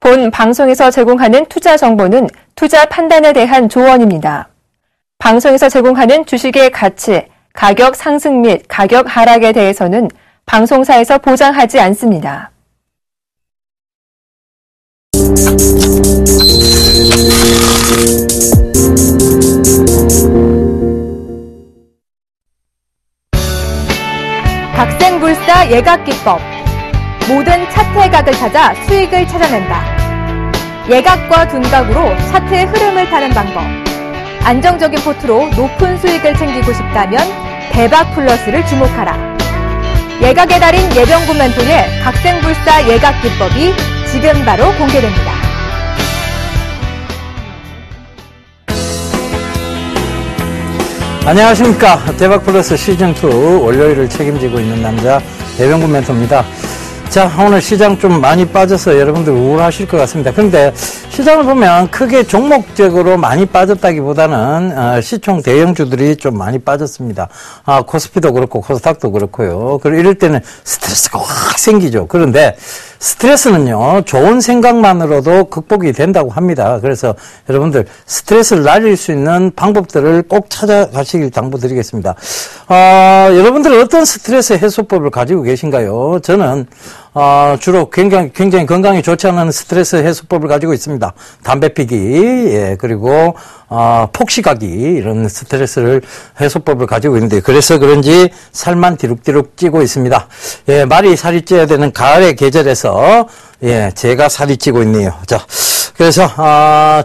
본 방송에서 제공하는 투자 정보는 투자 판단에 대한 조언입니다. 방송에서 제공하는 주식의 가치, 가격 상승 및 가격 하락에 대해서는 방송사에서 보장하지 않습니다. 박생불사 예각기법. 모든 차트의 각을 찾아 수익을 찾아낸다. 예각과 둔각으로 차트의 흐름을 타는 방법. 안정적인 포트로 높은 수익을 챙기고 싶다면 대박 플러스를 주목하라. 예각의 달인 예병군 멘토의 박생불사 예각기법이 지금 바로 공개됩니다. 안녕하십니까. 대박플러스 시즌2 월요일을 책임지고 있는 남자 예병군 멘토입니다. 자, 오늘 시장 좀 많이 빠져서 여러분들 우울하실 것 같습니다. 그런데 시장을 보면 크게 종목적으로 많이 빠졌다기보다는 시총 대형주들이 좀 많이 빠졌습니다. 코스피도 그렇고 코스닥도 그렇고요. 그리고 이럴 때는 스트레스가 확 생기죠. 그런데 스트레스는요, 좋은 생각만으로도 극복이 된다고 합니다. 그래서 여러분들 스트레스를 날릴 수 있는 방법들을 꼭 찾아가시길 당부드리겠습니다. 여러분들은 어떤 스트레스 해소법을 가지고 계신가요? 저는 주로 굉장히 건강에 좋지 않은 스트레스 해소법을 가지고 있습니다. 담배 피기, 예, 그리고 폭식하기, 이런 스트레스를 해소법을 가지고 있는데, 그래서 그런지 살만 디룩디룩 찌고 있습니다. 예, 말이 살이 쪄야 되는 가을의 계절에서, 예, 제가 살이 찌고 있네요. 자, 그래서,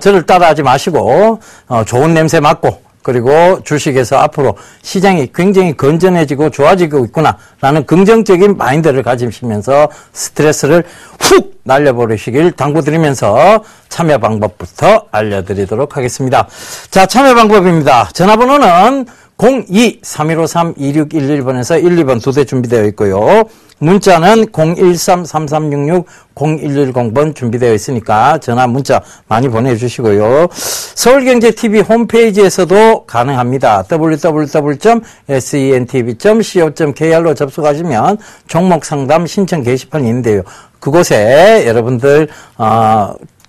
저를 따라하지 마시고, 좋은 냄새 맡고, 그리고 주식에서 앞으로 시장이 굉장히 건전해지고 좋아지고 있구나라는 긍정적인 마인드를 가지시면서 스트레스를 훅 날려버리시길 당부드리면서 참여 방법부터 알려드리도록 하겠습니다. 자, 참여 방법입니다. 전화번호는 02-3153-2611번에서 12번 2대 준비되어 있고요. 문자는 013-3366-0110번 준비되어 있으니까 전화 문자 많이 보내주시고요. 서울경제TV 홈페이지에서도 가능합니다. www.sentv.co.kr로 접속하시면 종목 상담 신청 게시판이 있는데요. 그곳에 여러분들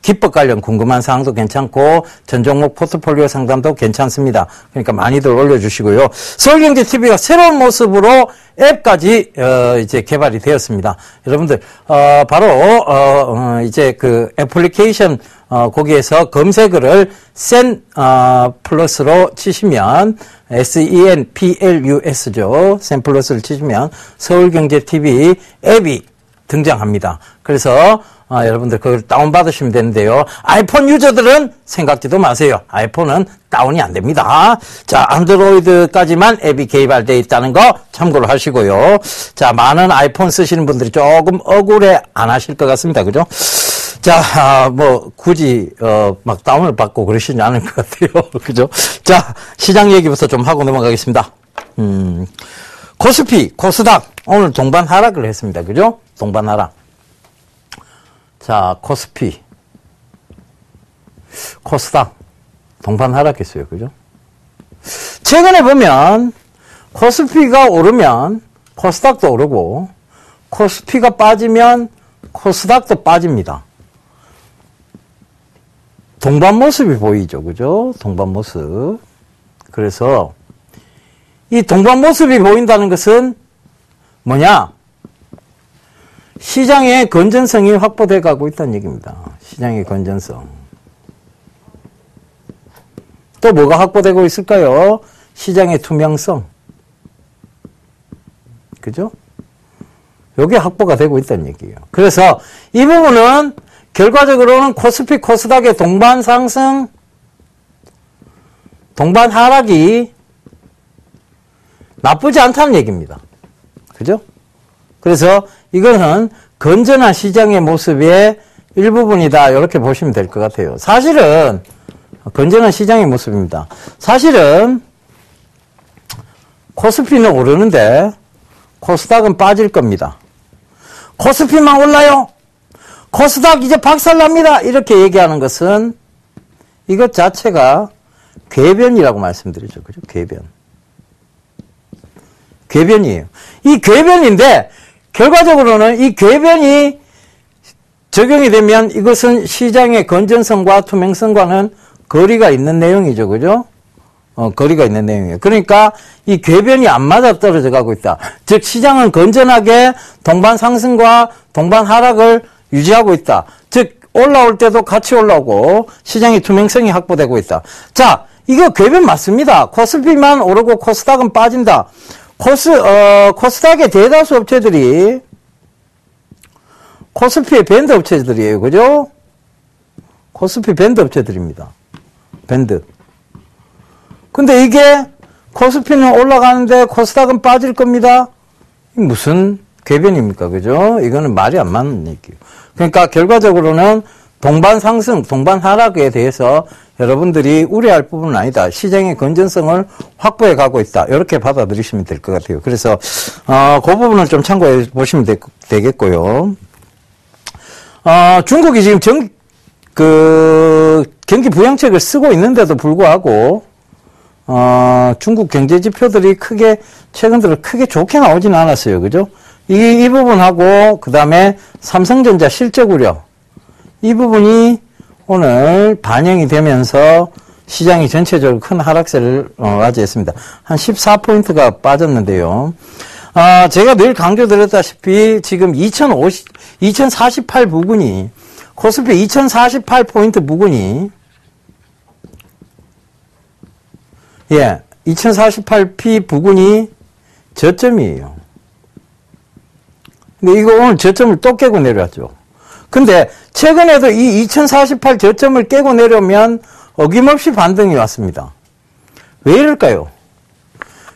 기법 관련 궁금한 사항도 괜찮고 전 종목 포트폴리오 상담도 괜찮습니다. 그러니까 많이들 올려주시고요. 서울경제TV가 새로운 모습으로 앱까지 이제 개발이 되었습니다. 여러분들 바로 이제 그 애플리케이션 거기에서 검색어를 센 플러스로 치시면 SENPLUS죠. 센 플러스를 치시면 서울경제TV 앱이 등장합니다. 그래서 여러분들 그걸 다운받으시면 되는데요. 아이폰 유저들은 생각지도 마세요. 아이폰은 다운이 안 됩니다. 자, 안드로이드까지만 앱이 개발되어 있다는 거 참고로 하시고요. 자, 많은 아이폰 쓰시는 분들이 조금 억울해 안 하실 것 같습니다. 그죠? 자, 뭐 굳이 막 다운을 받고 그러시지 않을 것 같아요. 그죠? 자, 시장 얘기부터 좀 하고 넘어가겠습니다. 코스피, 코스닥 오늘 동반 하락을 했습니다. 그죠? 동반 하락. 자, 코스피, 코스닥 동반 하락했어요. 그죠? 최근에 보면 코스피가 오르면 코스닥도 오르고 코스피가 빠지면 코스닥도 빠집니다. 동반 모습이 보이죠. 그죠? 동반 모습. 그래서 이 동반 모습이 보인다는 것은 뭐냐? 시장의 건전성이 확보돼 가고 있다는 얘기입니다. 시장의 건전성. 또 뭐가 확보되고 있을까요? 시장의 투명성. 그죠? 요게 확보가 되고 있다는 얘기예요. 그래서 이 부분은 결과적으로는 코스피, 코스닥의 동반 상승, 동반 하락이 나쁘지 않다는 얘기입니다. 그죠? 그래서 이거는 건전한 시장의 모습의 일부분이다. 이렇게 보시면 될 것 같아요. 사실은 건전한 시장의 모습입니다. 사실은 코스피는 오르는데 코스닥은 빠질 겁니다. 코스피만 올라요. 코스닥 이제 박살납니다. 이렇게 얘기하는 것은 이것 자체가 궤변이라고 말씀드리죠. 그죠? 궤변. 궤변이에요. 이 궤변인데 결과적으로는 이 궤변이 적용이 되면 이것은 시장의 건전성과 투명성과는 거리가 있는 내용이죠. 그죠? 거리가 있는 내용이에요. 그러니까 이 궤변이 안 맞아 떨어져 가고 있다. 즉 시장은 건전하게 동반 상승과 동반 하락을 유지하고 있다. 즉 올라올 때도 같이 올라오고 시장의 투명성이 확보되고 있다. 자, 이거 궤변 맞습니다. 코스피만 오르고 코스닥은 빠진다. 코스닥의 대다수 업체들이 코스피의 밴드 업체들이에요. 그죠? 코스피 밴드 업체들입니다. 밴드. 근데 이게 코스피는 올라가는데 코스닥은 빠질 겁니다. 무슨 궤변입니까? 그죠? 이거는 말이 안 맞는 얘기예요. 그러니까 결과적으로는 동반 상승, 동반 하락에 대해서 여러분들이 우려할 부분은 아니다. 시장의 건전성을 확보해 가고 있다. 이렇게 받아들이시면 될 것 같아요. 그래서 그 부분을 좀 참고해 보시면 되겠고요. 중국이 지금 경기 부양책을 쓰고 있는데도 불구하고 중국 경제 지표들이 최근 들어 크게 좋게 나오지는 않았어요. 그죠? 이 부분하고, 그 다음에 삼성전자 실적 우려. 이 부분이 오늘 반영이 되면서 시장이 전체적으로 큰 하락세를 맞이했습니다. 한 14포인트가 빠졌는데요. 제가 늘 강조드렸다시피 지금 2048 부근이, 코스피 2048포인트 부근이 2048P 부근이 저점이에요. 근데 이거 오늘 저점을 또 깨고 내려왔죠. 근데 최근에도 이 2048 저점을 깨고 내려오면 어김없이 반등이 왔습니다. 왜 이럴까요?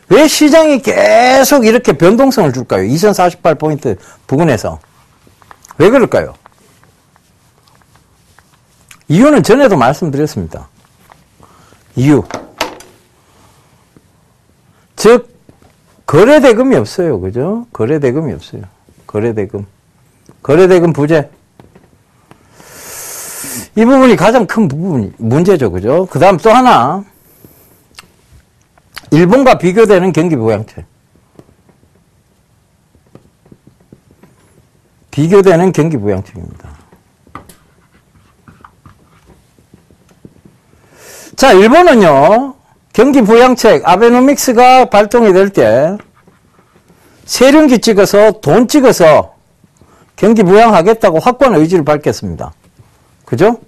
왜 시장이 계속 이렇게 변동성을 줄까요? 2048포인트 부근에서. 왜 그럴까요? 이유는 전에도 말씀드렸습니다. 이유. 즉, 거래대금이 없어요. 그죠? 거래대금이 없어요. 거래대금 부재. 이 부분이 가장 큰 문제죠. 그죠? 그 다음 또 하나. 일본과 비교되는 경기 부양책. 비교되는 경기 부양책입니다. 자, 일본은요, 경기 부양책, 아베노믹스가 발동이 될 때, 세륜기 찍어서, 돈 찍어서 경기 부양하겠다고 확고한 의지를 밝혔습니다. 그죠?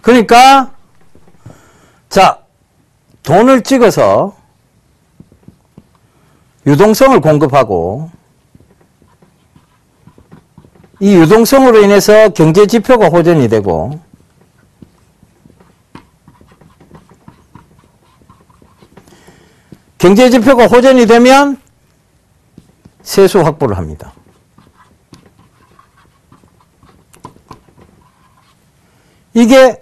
그러니까, 자, 돈을 찍어서 유동성을 공급하고, 이 유동성으로 인해서 경제 지표가 호전이 되고, 경제 지표가 호전이 되면 세수 확보를 합니다. 이게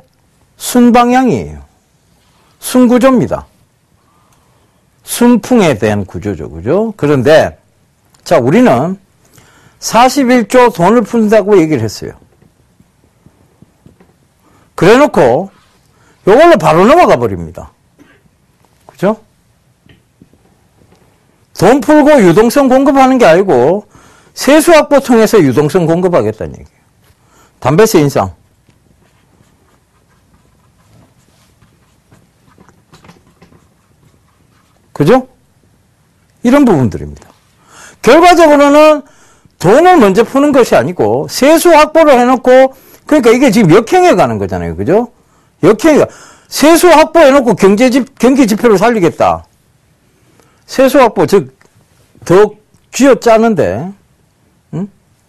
순방향이에요. 순구조입니다. 순풍에 대한 구조죠. 그죠? 그런데, 자, 우리는 41조 돈을 푼다고 얘기를 했어요. 그래 놓고, 요걸로 바로 넘어가 버립니다. 그죠? 돈 풀고 유동성 공급하는 게 아니고, 세수 확보 통해서 유동성 공급하겠다는 얘기예요. 담배세 인상. 그죠? 이런 부분들입니다. 결과적으로는 돈을 먼저 푸는 것이 아니고 세수 확보를 해놓고, 그러니까 이게 지금 역행해 가는 거잖아요. 그죠? 역행해. 세수 확보해놓고 경기 지표를 살리겠다. 세수 확보, 즉, 더 쥐어 짜는데,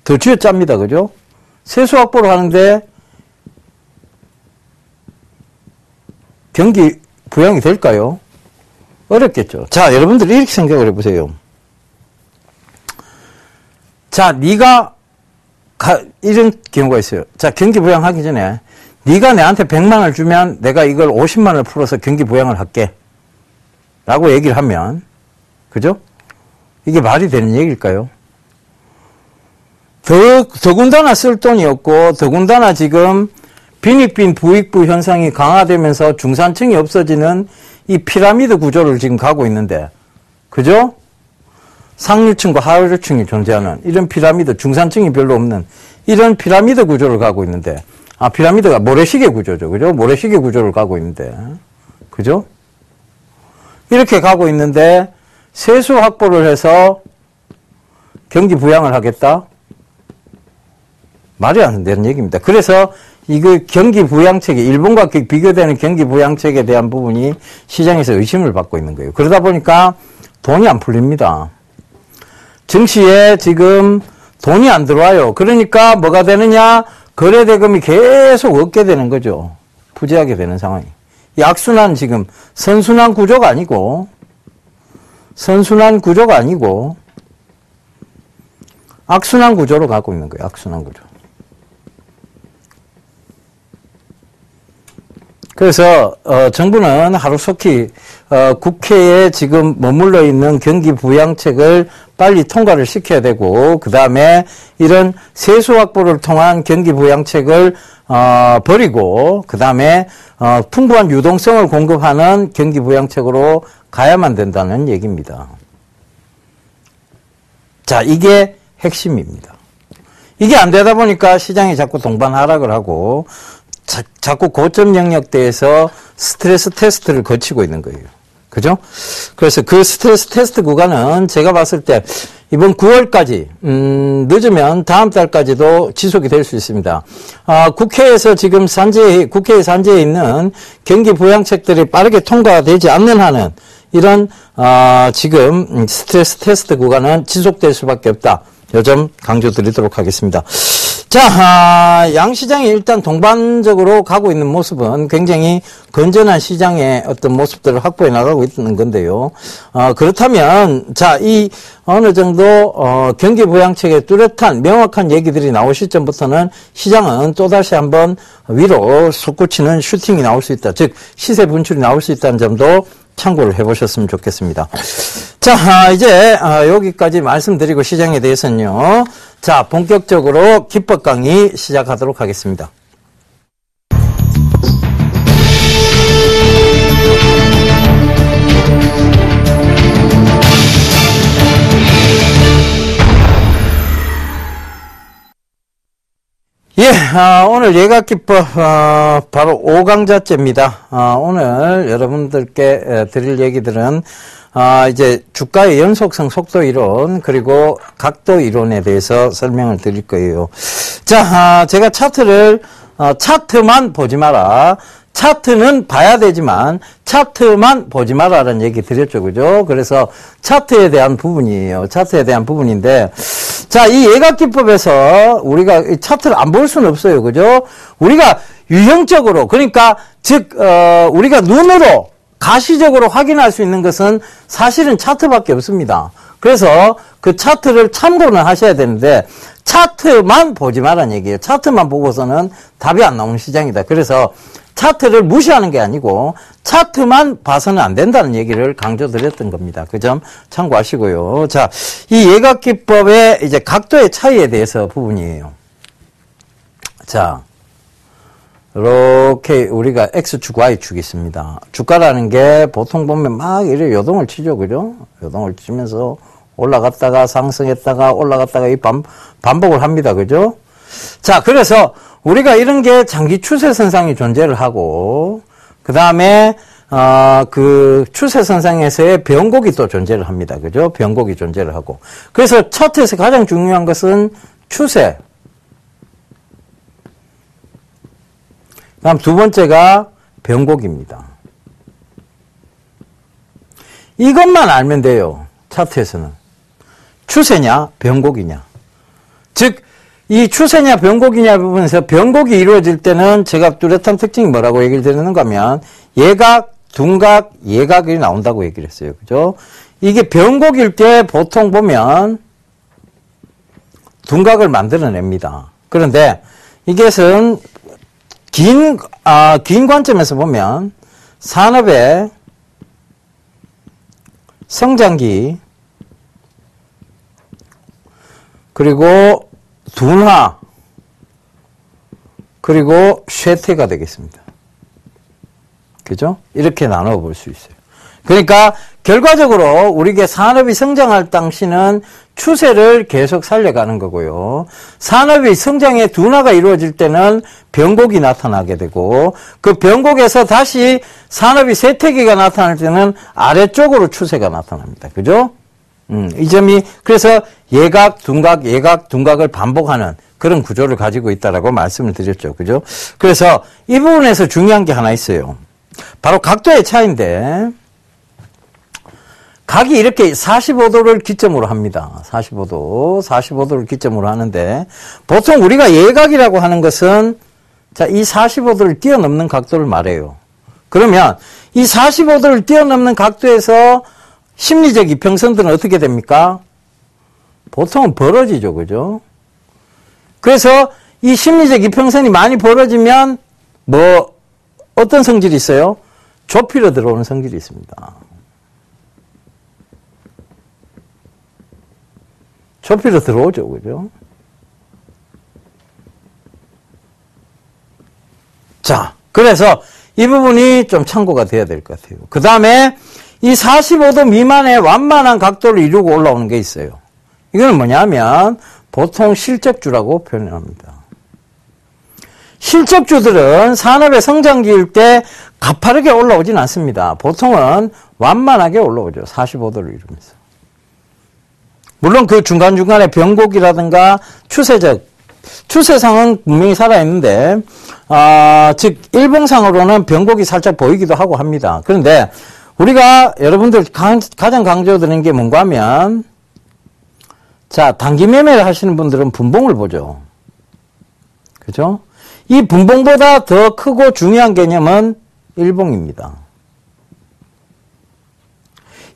더 쥐어 짭니다. 그죠? 세수 확보를 하는데 경기 부양이 될까요? 어렵겠죠. 자, 여러분들이 이렇게 생각을 해보세요. 자, 이런 경우가 있어요. 자, 경기 부양하기 전에 네가 내한테 100만 원을 주면 내가 이걸 50만 원을 풀어서 경기 부양을 할게. 라고 얘기를 하면, 그죠? 이게 말이 되는 얘기일까요? 더군다나 쓸 돈이 없고, 더군다나 지금 빈익빈 부익부 현상이 강화되면서 중산층이 없어지는 이 피라미드 구조를 지금 가고 있는데, 그죠? 상류층과 하류층이 존재하는 이런 피라미드, 중산층이 별로 없는 이런 피라미드 구조를 가고 있는데, 피라미드가 모래시계 구조죠. 그죠? 모래시계 구조를 가고 있는데, 그죠? 이렇게 가고 있는데, 세수 확보를 해서 경기 부양을 하겠다? 말이 안 되는 얘기입니다. 그래서 이거 경기 부양책이, 일본과 비교되는 경기 부양책에 대한 부분이 시장에서 의심을 받고 있는 거예요. 그러다 보니까 돈이 안 풀립니다. 증시에 지금 돈이 안 들어와요. 그러니까 뭐가 되느냐? 거래대금이 계속 없게 되는 거죠. 부재하게 되는 상황이. 이 악순환 지금 선순환 구조가 아니고 악순환 구조로 가고 있는 거예요. 악순환 구조. 그래서 정부는 하루속히 국회에 지금 머물러 있는 경기 부양책을 빨리 통과를 시켜야 되고, 그 다음에 이런 세수 확보를 통한 경기 부양책을 버리고, 그 다음에 풍부한 유동성을 공급하는 경기 부양책으로 가야만 된다는 얘기입니다. 자, 이게 핵심입니다. 이게 안 되다 보니까 시장이 자꾸 동반 하락을 하고 자꾸 고점 영역대에서 스트레스 테스트를 거치고 있는 거예요. 그죠? 그래서 그 스트레스 테스트 구간은 제가 봤을 때 이번 9월까지, 늦으면 다음 달까지도 지속이 될 수 있습니다. 국회에서 지금 국회에 산재해 있는 경기 부양책들이 빠르게 통과되지 않는 한은 이런, 지금 스트레스 테스트 구간은 지속될 수밖에 없다. 요 점 강조드리도록 하겠습니다. 자, 양시장이 일단 동반적으로 가고 있는 모습은 굉장히 건전한 시장의 어떤 모습들을 확보해 나가고 있는 건데요. 그렇다면, 자, 이 어느 정도, 경기 부양책의 뚜렷한, 명확한 얘기들이 나올 시점부터는 시장은 또다시 한번 위로 솟구치는 슈팅이 나올 수 있다. 즉, 시세 분출이 나올 수 있다는 점도 참고를 해보셨으면 좋겠습니다. 자, 이제 여기까지 말씀드리고 시장에 대해서는요. 자, 본격적으로 기법 강의 시작하도록 하겠습니다. 예, 오늘 예각기법, 바로 5강자째입니다. 오늘 여러분들께 드릴 얘기들은, 이제 주가의 연속성 속도 이론, 그리고 각도 이론에 대해서 설명을 드릴 거예요. 자, 제가 차트만 보지 마라. 차트는 봐야 되지만 차트만 보지 마라라는 얘기 드렸죠. 그죠? 그래서 차트에 대한 부분이에요. 차트에 대한 부분인데, 자, 이 예각기법에서 우리가 이 차트를 안 볼 수는 없어요. 그죠? 우리가 유형적으로, 그러니까 즉 우리가 눈으로 가시적으로 확인할 수 있는 것은 사실은 차트밖에 없습니다. 그래서 그 차트를 참고는 하셔야 되는데 차트만 보지 말라는 얘기예요. 차트만 보고서는 답이 안 나오는 시장이다. 그래서 차트를 무시하는 게 아니고 차트만 봐서는 안 된다는 얘기를 강조드렸던 겁니다. 그 점 참고하시고요. 자, 이 예각기법의 이제 각도의 차이에 대해서 부분이에요. 자, 이렇게 우리가 X축, Y축이 있습니다. 주가라는 게 보통 보면 막 이래 요동을 치죠. 그죠? 요동을 치면서 올라갔다가 상승했다가 올라갔다가 이 반복을 합니다. 그죠? 자, 그래서 우리가 이런 게 장기 추세선상이 존재를 하고, 그 다음에, 그 추세선상에서의 변곡이 또 존재를 합니다. 그죠? 변곡이 존재를 하고. 그래서 차트에서 가장 중요한 것은 추세. 그 다음 두 번째가 변곡입니다. 이것만 알면 돼요. 차트에서는. 추세냐, 변곡이냐. 즉, 이 추세냐 변곡이냐 부분에서 변곡이 이루어질 때는 제가 뚜렷한 특징이 뭐라고 얘기를 드리는가 하면 예각, 둔각, 예각이 나온다고 얘기를 했어요. 그죠? 이게 변곡일 때 보통 보면 둔각을 만들어냅니다. 그런데 이것은 긴 관점에서 보면 산업의 성장기 그리고 둔화 그리고 쇠퇴가 되겠습니다. 그죠? 이렇게 나눠 볼 수 있어요. 그러니까 결과적으로 우리가 산업이 성장할 당시는 추세를 계속 살려가는 거고요. 산업이 성장의 둔화가 이루어질 때는 변곡이 나타나게 되고 그 변곡에서 다시 산업이 쇠퇴기가 나타날 때는 아래쪽으로 추세가 나타납니다. 그죠? 이 점이 그래서 예각, 둔각, 예각, 둔각을 반복하는 그런 구조를 가지고 있다라고 말씀을 드렸죠. 그죠? 그래서 이 부분에서 중요한 게 하나 있어요. 바로 각도의 차이인데 각이 이렇게 45도를 기점으로 합니다. 45도를 기점으로 하는데 보통 우리가 예각이라고 하는 것은 자, 이 45도를 뛰어넘는 각도를 말해요. 그러면 이 45도를 뛰어넘는 각도에서 심리적 이평선들은 어떻게 됩니까? 보통은 벌어지죠. 그죠? 그래서 이 심리적 이평선이 많이 벌어지면 뭐 어떤 성질이 있어요? 좁히려 들어오는 성질이 있습니다. 좁히려 들어오죠. 그죠? 자, 그래서 이 부분이 좀 참고가 돼야 될 것 같아요. 그 다음에 이 45도 미만의 완만한 각도를 이루고 올라오는 게 있어요. 이거는 뭐냐면 보통 실적주라고 표현을 합니다. 실적주들은 산업의 성장기일 때 가파르게 올라오진 않습니다. 보통은 완만하게 올라오죠. 45도를 이루면서. 물론 그 중간중간에 변곡이라든가 추세상은 분명히 살아있는데, 즉, 일봉상으로는 변곡이 살짝 보이기도 하고 합니다. 그런데 우리가 여러분들 가장 강조드리는 게 뭔가 하면, 자, 단기 매매를 하시는 분들은 분봉을 보죠. 그죠? 이 분봉보다 더 크고 중요한 개념은 일봉입니다.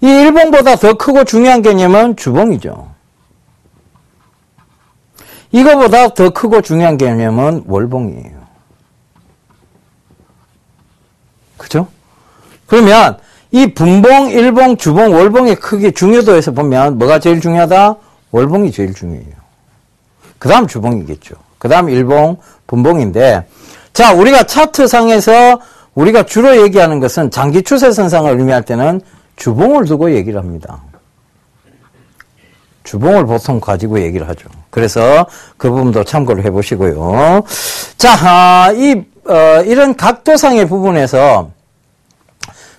이 일봉보다 더 크고 중요한 개념은 주봉이죠. 이거보다 더 크고 중요한 개념은 월봉이에요. 그죠? 그러면 이 분봉, 일봉, 주봉, 월봉의 크기 중요도에서 보면 뭐가 제일 중요하다? 월봉이 제일 중요해요. 그 다음 주봉이겠죠. 그 다음 일봉, 분봉인데 자, 우리가 차트상에서 우리가 주로 얘기하는 것은 장기 추세선상을 의미할 때는 주봉을 두고 얘기를 합니다. 주봉을 보통 가지고 얘기를 하죠. 그래서 그 부분도 참고를 해보시고요. 자, 이런 각도상의 부분에서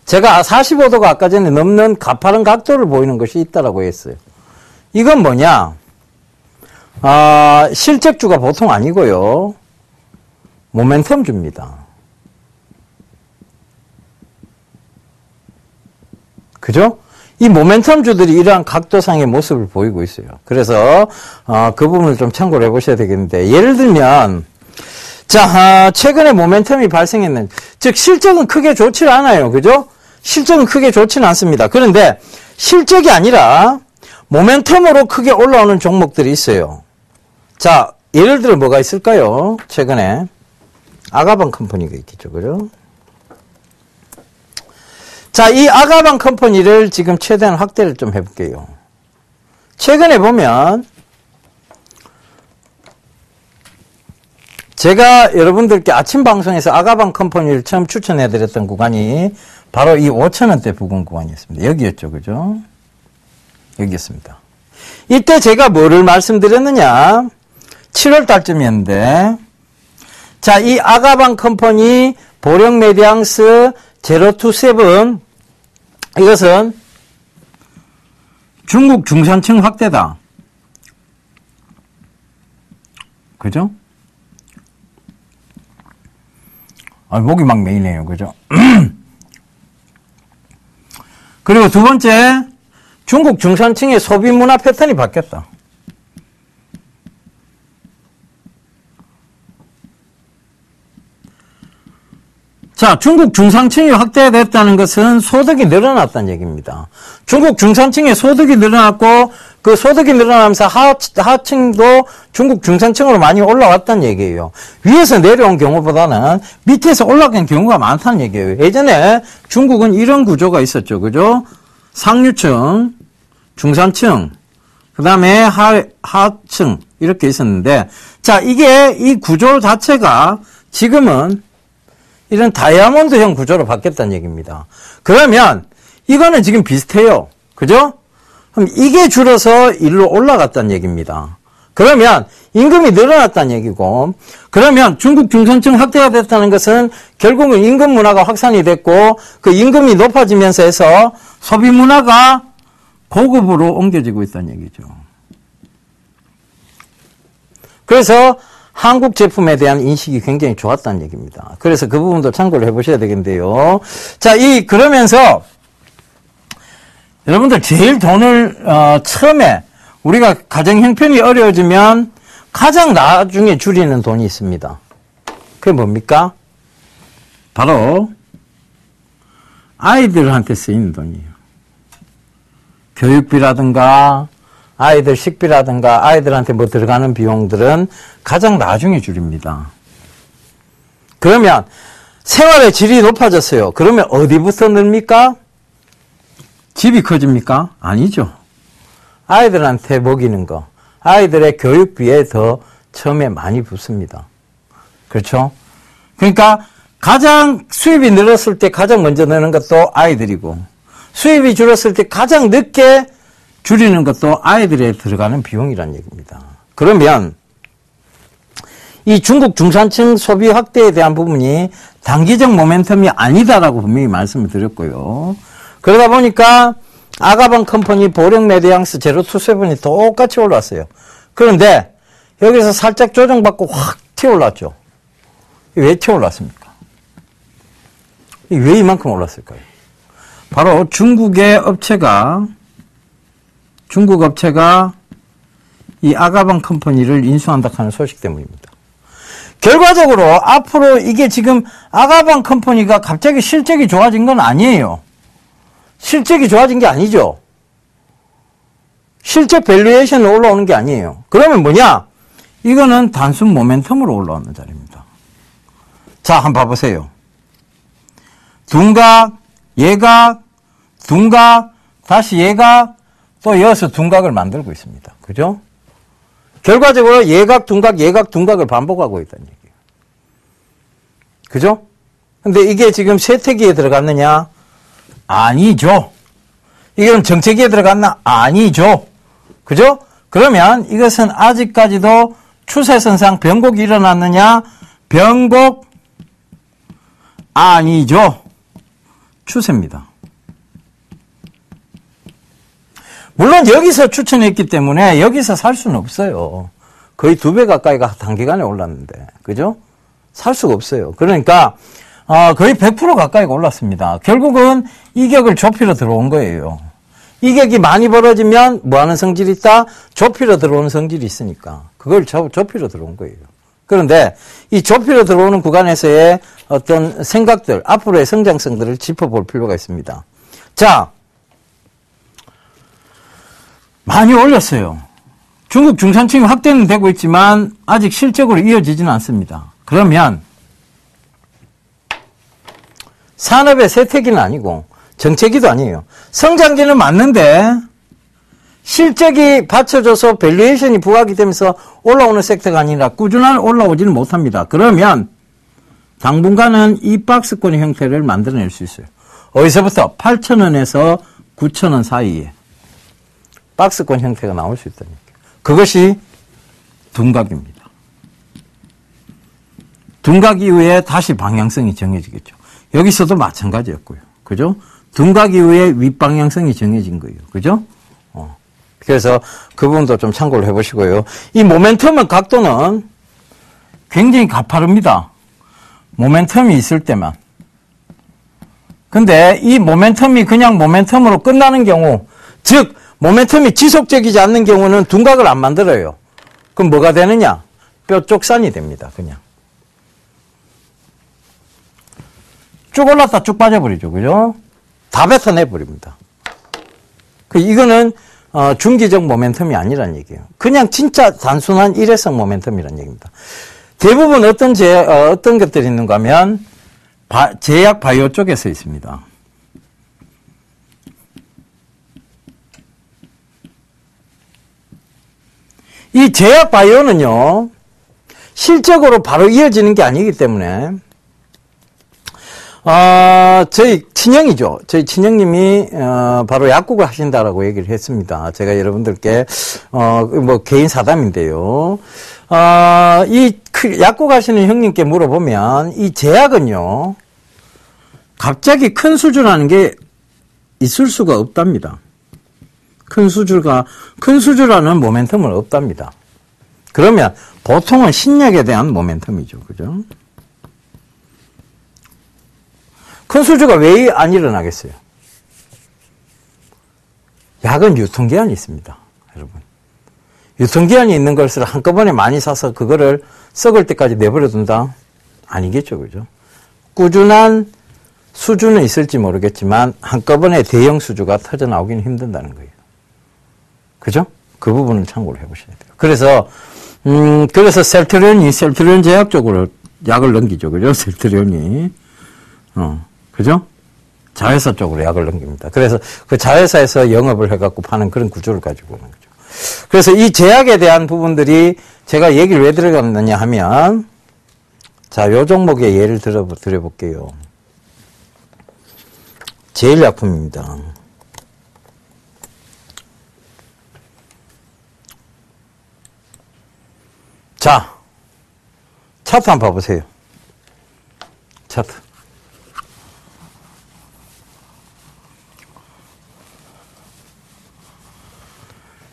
제가 45도가 아까 전에 넘는 가파른 각도를 보이는 것이 있다라고 했어요. 이건 뭐냐? 실적주가 보통 아니고요. 모멘텀주입니다. 그죠? 이 모멘텀주들이 이러한 각도상의 모습을 보이고 있어요. 그래서 그 부분을 좀 참고를 해보셔야 되겠는데 예를 들면 자, 최근에 모멘텀이 발생했는 즉 실적은 크게 좋지 않아요. 그죠? 실적은 크게 좋지는 않습니다. 그런데 실적이 아니라 모멘텀으로 크게 올라오는 종목들이 있어요. 자, 예를 들어 뭐가 있을까요? 최근에 아가방 컴퍼니가 있겠죠. 그죠? 자, 이 아가방 컴퍼니를 지금 최대한 확대를 좀 해볼게요. 최근에 보면 제가 여러분들께 아침 방송에서 아가방 컴퍼니를 처음 추천해드렸던 구간이 바로 이 5,000원대 부근 구간이었습니다. 여기였죠. 그죠? 여기였습니다. 이때 제가 뭐를 말씀드렸느냐? 7월 달쯤이었는데 자, 이 아가방 컴퍼니 보령 메디앙스 제로투세븐 이것은 중국 중산층 확대다. 그죠? 목이 막 메이네요. 그죠? 그리고 두 번째, 중국 중산층의 소비 문화 패턴이 바뀌었다. 자, 중국 중산층이 확대됐다는 것은 소득이 늘어났다는 얘기입니다. 중국 중산층의 소득이 늘어났고 그 소득이 늘어나면서 하층도 중국 중산층으로 많이 올라왔다는 얘기예요. 위에서 내려온 경우보다는 밑에서 올라간 경우가 많다는 얘기예요. 예전에 중국은 이런 구조가 있었죠. 그죠? 상류층, 중산층, 그 다음에 하층 이렇게 있었는데 자, 이게 이 구조 자체가 지금은 이런 다이아몬드형 구조로 바뀌었다는 얘기입니다. 그러면 이거는 지금 비슷해요. 그죠? 그럼 이게 줄어서 일로 올라갔다는 얘기입니다. 그러면 임금이 늘어났다는 얘기고, 그러면 중국 중산층 확대가 됐다는 것은 결국은 임금 문화가 확산이 됐고, 그 임금이 높아지면서 해서 소비 문화가 고급으로 옮겨지고 있다는 얘기죠. 그래서 한국 제품에 대한 인식이 굉장히 좋았다는 얘기입니다. 그래서 그 부분도 참고를 해보셔야 되겠는데요. 자, 그러면서 여러분들 제일 돈을 처음에 우리가 가정 형편이 어려워지면 가장 나중에 줄이는 돈이 있습니다. 그게 뭡니까? 바로 아이들한테 쓰이는 돈이에요. 교육비라든가 아이들 식비라든가 아이들한테 뭐 들어가는 비용들은 가장 나중에 줄입니다. 그러면 생활의 질이 높아졌어요. 그러면 어디부터 늡니까? 집이 커집니까? 아니죠. 아이들한테 먹이는 거, 아이들의 교육비에 더 처음에 많이 붙습니다. 그렇죠? 그러니까 가장 수입이 늘었을 때 가장 먼저 내는 것도 아이들이고, 수입이 줄었을 때 가장 늦게 줄이는 것도 아이들에 들어가는 비용이라는 얘기입니다. 그러면 이 중국 중산층 소비 확대에 대한 부분이 단기적 모멘텀이 아니다라고 분명히 말씀을 드렸고요. 그러다 보니까 아가방 컴퍼니 보령 메디앙스 제로2세븐이 똑같이 올랐어요. 그런데 여기서 살짝 조정받고 확 튀어올랐죠. 왜 튀어올랐습니까? 왜 이만큼 올랐을까요? 바로 중국 업체가 이 아가방 컴퍼니를 인수한다 하는 소식 때문입니다. 결과적으로 앞으로 이게 지금 아가방 컴퍼니가 갑자기 실적이 좋아진 건 아니에요. 실적이 좋아진 게 아니죠. 실적 밸류에이션이 올라오는 게 아니에요. 그러면 뭐냐? 이거는 단순 모멘텀으로 올라오는 자리입니다. 자, 한번 봐보세요. 둔각, 예각, 둔각, 다시 예각, 또 이어서 둔각을 만들고 있습니다. 그죠? 결과적으로 예각, 둔각을 반복하고 있다는 얘기예요. 그죠? 근데 이게 지금 쇠퇴기에 들어갔느냐? 아니죠. 이게 그럼 정체기에 들어갔나? 아니죠. 그죠? 그러면 이것은 아직까지도 추세선상 변곡이 일어났느냐? 변곡 아니죠. 추세입니다. 물론 여기서 추천했기 때문에 여기서 살 수는 없어요. 거의 2배 가까이가 단기간에 올랐는데. 그죠? 살 수가 없어요. 그러니까 거의 100% 가까이가 올랐습니다. 결국은 이격을 좁히러 들어온 거예요. 이격이 많이 벌어지면 뭐하는 성질이 있다? 좁히러 들어오는 성질이 있으니까 그걸 좁히러 들어온 거예요. 그런데 이 좁히러 들어오는 구간에서의 어떤 생각들, 앞으로의 성장성들을 짚어볼 필요가 있습니다. 자, 많이 올렸어요. 중국 중산층이 확대는 되고 있지만 아직 실적으로 이어지지는 않습니다. 그러면 산업의 쇠퇴기는 아니고 정체기도 아니에요. 성장기는 맞는데 실적이 받쳐줘서 밸류에이션이 부각이 되면서 올라오는 섹터가 아니라 꾸준히 올라오지는 못합니다. 그러면 당분간은 이 박스권의 형태를 만들어낼 수 있어요. 어디서부터? 8,000원에서 9,000원 사이에 박스권 형태가 나올 수 있다는 얘기예요. 그것이 둔각입니다. 둔각 이후에 다시 방향성이 정해지겠죠. 여기서도 마찬가지였고요. 그죠? 둔각 이후에 윗방향성이 정해진 거예요. 그죠? 그래서 그 부분도 좀 참고를 해보시고요. 이 모멘텀의 각도는 굉장히 가파릅니다. 모멘텀이 있을 때만. 근데 이 모멘텀이 그냥 모멘텀으로 끝나는 경우, 즉 모멘텀이 지속적이지 않는 경우는 둔각을 안 만들어요. 그럼 뭐가 되느냐? 뾰족산이 됩니다. 그냥. 쭉 올랐다 쭉 빠져버리죠. 그죠? 다 뱉어내버립니다. 이거는 중기적 모멘텀이 아니란 얘기예요. 그냥 진짜 단순한 일회성 모멘텀이란 얘기입니다. 대부분 어떤 것들이 있는가 하면 제약 바이오 쪽에서 있습니다. 이 제약 바이오는요, 실적으로 바로 이어지는 게 아니기 때문에 저희 친형이죠. 저희 친형님이, 바로 약국을 하신다라고 얘기를 했습니다. 제가 여러분들께, 뭐, 개인 사담인데요. 이 약국 하시는 형님께 물어보면, 이 제약은요, 갑자기 큰 수주라는 게 있을 수가 없답니다. 큰 수주라는 모멘텀은 없답니다. 그러면 보통은 신약에 대한 모멘텀이죠. 그죠? 큰 수주가 왜 안 일어나겠어요? 약은 유통기한이 있습니다. 여러분. 유통기한이 있는 것을 한꺼번에 많이 사서 그거를 썩을 때까지 내버려 둔다? 아니겠죠. 그죠? 꾸준한 수주는 있을지 모르겠지만 한꺼번에 대형 수주가 터져 나오기는 힘든다는 거예요. 그죠? 그 부분을 참고를 해보셔야 돼요. 그래서 셀트리온 제약 쪽으로 약을 넘기죠. 그죠? 셀트리온이. 그죠? 자회사 쪽으로 약을 넘깁니다. 그래서 그 자회사에서 영업을 해갖고 파는 그런 구조를 가지고 오는 거죠. 그래서 이 제약에 대한 부분들이 제가 얘기를 왜 들어갔느냐 하면, 자, 요 종목의 예를 드려볼게요. 제일약품입니다. 자, 차트 한번 봐보세요. 차트.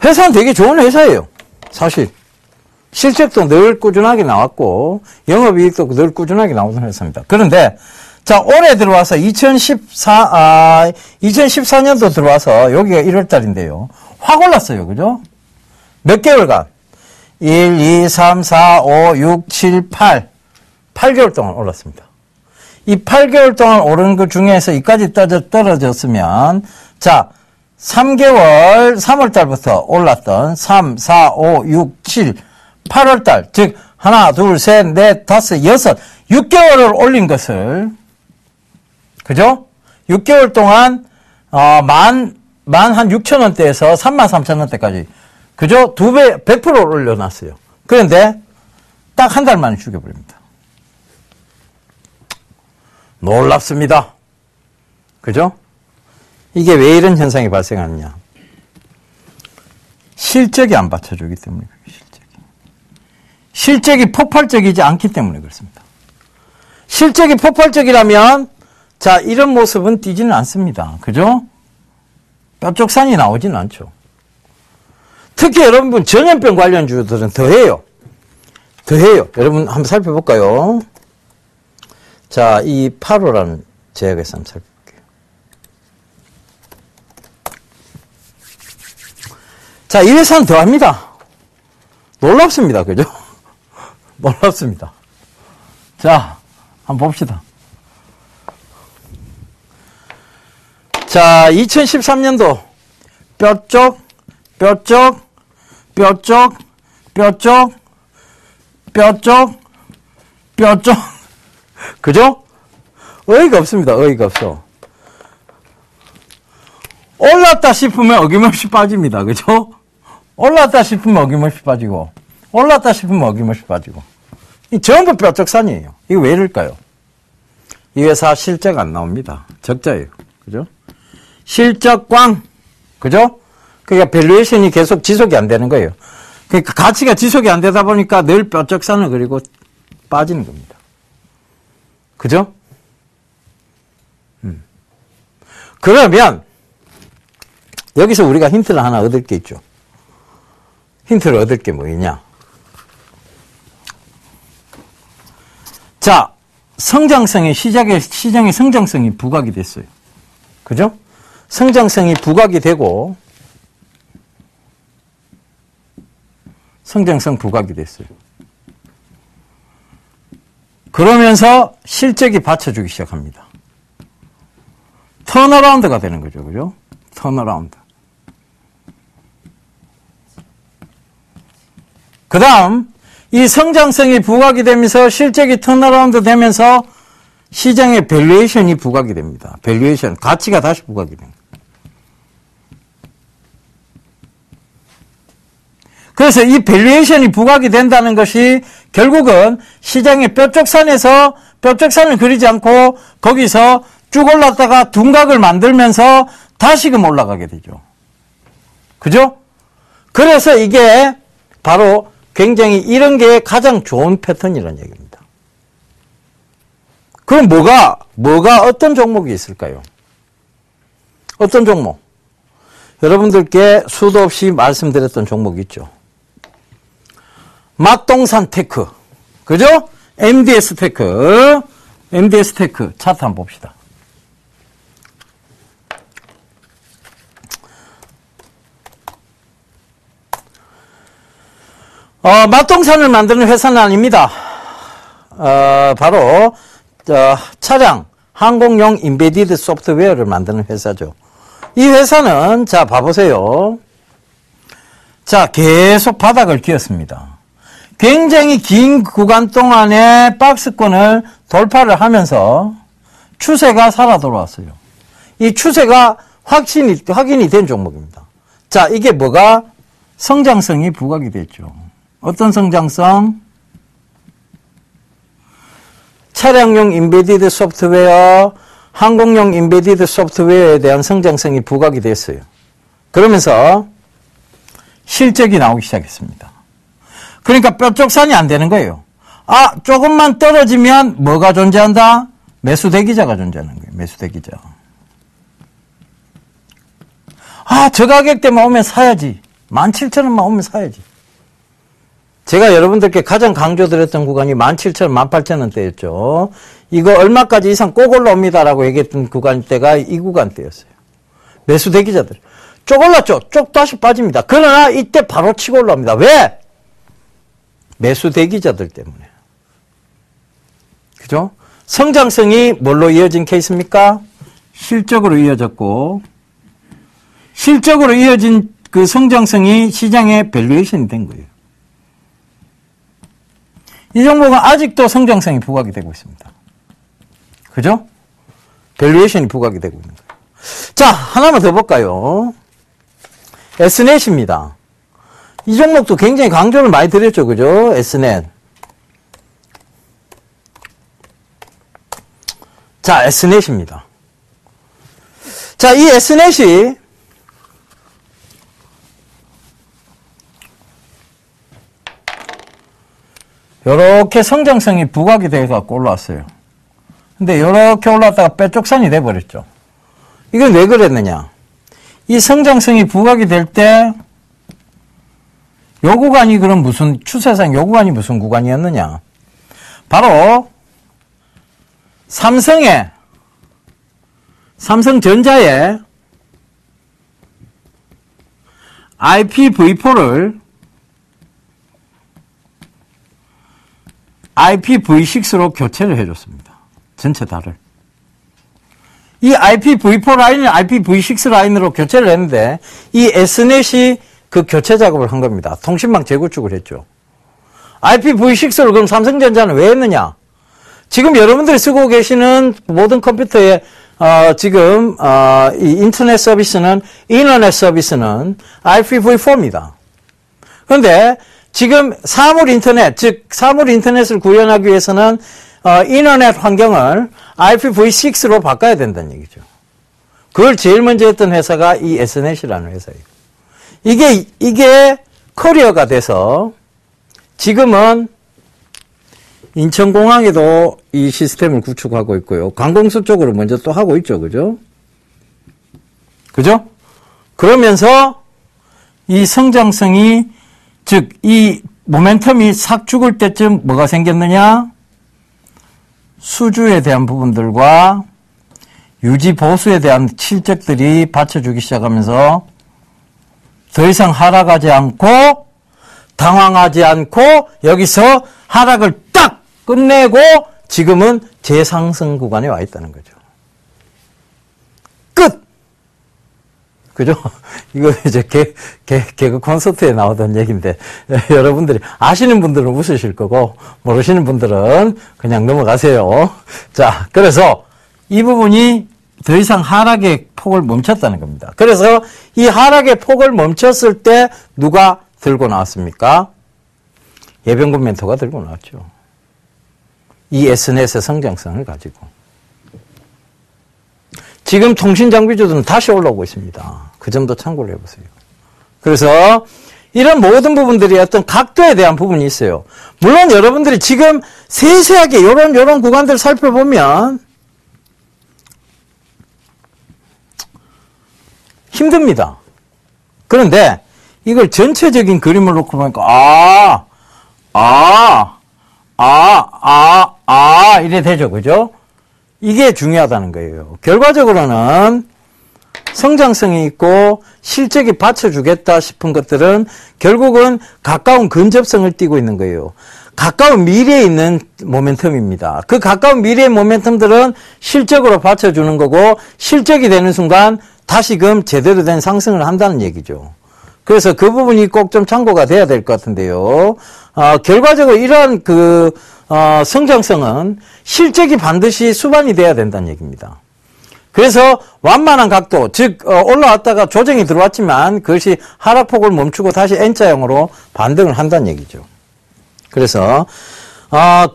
회사는 되게 좋은 회사예요. 사실. 실적도 늘 꾸준하게 나왔고, 영업이익도 늘 꾸준하게 나오는 회사입니다. 그런데, 자, 올해 들어와서 2014년도 들어와서, 여기가 1월달인데요. 확 올랐어요. 그죠? 몇 개월간? 1, 2, 3, 4, 5, 6, 7, 8. 8개월 동안 올랐습니다. 이 8개월 동안 오른 그 중에서 이까지 떨어졌으면, 자, 3개월, 3월달부터 올랐던 3, 4, 5, 6, 7, 8월달, 즉, 하나, 둘, 셋, 넷, 다섯, 여섯, 6개월을 올린 것을, 그죠? 6개월 동안, 만 한 6천원대에서 33,000원대까지, 그죠? 2배, 100%를 올려놨어요. 그런데, 딱 한 달 만에 죽여버립니다. 놀랍습니다. 그죠? 이게 왜 이런 현상이 발생하느냐. 실적이 안 받쳐주기 때문에 그래요. 실적이 폭발적이지 않기 때문에 그렇습니다. 실적이 폭발적이라면 자, 이런 모습은 띄지는 않습니다. 그죠? 뾰족산이 나오지는 않죠. 특히 여러분 전염병 관련주들은 더해요. 여러분 한번 살펴볼까요? 자, 이 8호라는 제약에서 한번 살펴볼게요. 자, 이 회사는 더합니다. 놀랍습니다. 그죠? 놀랍습니다. 자, 한번 봅시다. 자, 2013년도 뼈쪽, 그죠? 어이가 없습니다. 어이가 없어. 올랐다 싶으면 어김없이 빠집니다. 그죠? 올랐다 싶으면 어김없이 빠지고, 올랐다 싶으면 어김없이 빠지고. 이 전부 뼈쪽산이에요. 이거 왜 이럴까요? 이 회사 실적 안 나옵니다. 적자예요. 그죠? 실적 꽝. 그죠? 그러니까 밸류에이션이 계속 지속이 안 되는 거예요. 그러니까 가치가 지속이 안 되다 보니까 늘 뼈쪽산을 그리고 빠지는 겁니다. 그죠? 그러면 여기서 우리가 힌트를 하나 얻을 게 있죠. 힌트를 얻을 게 뭐냐? 자, 성장성이 시장의 성장성이 부각이 됐어요. 그죠? 성장성이 부각이 되고 성장성 부각이 됐어요. 그러면서 실적이 받쳐주기 시작합니다. 턴어라운드가 되는 거죠. 그죠? 턴어라운드. 그 다음, 이 성장성이 부각이 되면서 실적이 턴어라운드 되면서 시장의 밸류에이션이 부각이 됩니다. 밸류에이션, 가치가 다시 부각이 됩니다. 그래서 이 밸류에이션이 부각이 된다는 것이 결국은 시장의 뾰족선에서 뾰족선을 그리지 않고 거기서 쭉 올랐다가 둔각을 만들면서 다시금 올라가게 되죠. 그죠? 그래서 이게 바로 굉장히 이런 게 가장 좋은 패턴이라는 얘기입니다. 그럼 뭐가 어떤 종목이 있을까요? 어떤 종목? 여러분들께 수도 없이 말씀드렸던 종목이 있죠. 막동산 테크. 그죠? MDS 테크. MDS 테크. 차트 한번 봅시다. 막동산을 만드는 회사는 아닙니다. 바로, 차량, 항공용 인베디드 소프트웨어를 만드는 회사죠. 이 회사는, 자, 봐보세요. 자, 계속 바닥을 기었습니다. 굉장히 긴 구간 동안에 박스권을 돌파를 하면서 추세가 살아 돌아왔어요. 이 추세가 확인이 된 종목입니다. 자, 이게 뭐가? 성장성이 부각이 됐죠. 어떤 성장성? 차량용 인베디드 소프트웨어, 항공용 인베디드 소프트웨어에 대한 성장성이 부각이 됐어요. 그러면서 실적이 나오기 시작했습니다. 그러니까 뾰족산이 안 되는 거예요. 조금만 떨어지면 뭐가 존재한다? 매수 대기자가 존재하는 거예요. 매수 대기자. 저 가격대만 오면 사야지. 17,000원만 오면 사야지. 제가 여러분들께 가장 강조드렸던 구간이 17,000원, 18,000원대였죠. 이거 얼마까지 이상 꼭 올라옵니다라고 얘기했던 구간대가 이 구간대였어요. 매수 대기자들. 쪽 올랐죠? 쪽 다시 빠집니다. 그러나 이때 바로 치고 올라옵니다. 왜? 매수 대기자들 때문에. 그죠? 성장성이 뭘로 이어진 케이스입니까? 실적으로 이어졌고, 실적으로 이어진 그 성장성이 시장의 밸류에이션이 된 거예요. 이 종목은 아직도 성장성이 부각이 되고 있습니다. 그죠? 밸류에이션이 부각이 되고 있는 거예요. 자, 하나만 더 볼까요? S넷입니다. 이 종목도 굉장히 강조를 많이 드렸죠. 그죠? S넷. 자, S넷입니다. 자, 이 S넷이 요렇게 성장성이 부각이 돼갖고 올라왔어요. 근데 요렇게 올라왔다가 빼쪽산이 돼버렸죠. 이건 왜 그랬느냐? 이 성장성이 부각이 될 때 요 구간이 그럼 무슨 추세상 요 구간이 무슨 구간이었느냐? 바로 삼성전자의 IPv4를 IPv6로 교체를 해줬습니다. 전체 다를. 이 IPv4 라인을 IPv6 라인으로 교체를 했는데 이 S넷이 그 교체 작업을 한 겁니다. 통신망 재구축을 했죠. IPv6를 그럼 삼성전자는 왜 했느냐? 지금 여러분들이 쓰고 계시는 모든 컴퓨터에 지금 이 인터넷 서비스는 IPv4입니다. 그런데 지금 사물 인터넷, 즉 사물 인터넷을 구현하기 위해서는 인터넷 환경을 IPv6로 바꿔야 된다는 얘기죠. 그걸 제일 먼저 했던 회사가 이 S넷이라는 회사예요. 이게 커리어가 돼서 지금은 인천공항에도 이 시스템을 구축하고 있고요. 관공서 쪽으로 먼저 또 하고 있죠. 그죠? 그죠? 그러면서 이 성장성이, 즉, 이 모멘텀이 싹 죽을 때쯤 뭐가 생겼느냐? 수주에 대한 부분들과 유지 보수에 대한 실적들이 받쳐주기 시작하면서 더 이상 하락하지 않고 당황하지 않고 여기서 하락을 딱 끝내고 지금은 재상승 구간에 와 있다는 거죠. 끝! 그죠? 이거 이제 개그 콘서트에 나오던 얘기인데 여러분들이 아시는 분들은 웃으실 거고 모르시는 분들은 그냥 넘어가세요. 자, 그래서 이 부분이 더 이상 하락의 폭을 멈췄다는 겁니다. 그래서 이 하락의 폭을 멈췄을 때 누가 들고 나왔습니까? 예병군 멘토가 들고 나왔죠. 이 SNS의 성장성을 가지고. 지금 통신장비주들은 다시 올라오고 있습니다. 그 점도 참고를 해보세요. 그래서 이런 모든 부분들이 어떤 각도에 대한 부분이 있어요. 물론 여러분들이 지금 세세하게 요런 구간들 살펴보면 힘듭니다. 그런데 이걸 전체적인 그림을 놓고 보니까 이래 되죠. 그죠? 이게 중요하다는 거예요. 결과적으로는 성장성이 있고 실적이 받쳐주겠다 싶은 것들은 결국은 가까운 근접성을 띠고 있는 거예요. 가까운 미래에 있는 모멘텀입니다. 그 가까운 미래의 모멘텀들은 실적으로 받쳐주는 거고 실적이 되는 순간 다시금 제대로 된 상승을 한다는 얘기죠. 그래서 그 부분이 꼭 좀 참고가 돼야 될 것 같은데요. 결과적으로 이러한 성장성은 실적이 반드시 수반이 돼야 된다는 얘기입니다. 그래서 완만한 각도, 즉 올라왔다가 조정이 들어왔지만 그것이 하락폭을 멈추고 다시 N자형으로 반등을 한다는 얘기죠. 그래서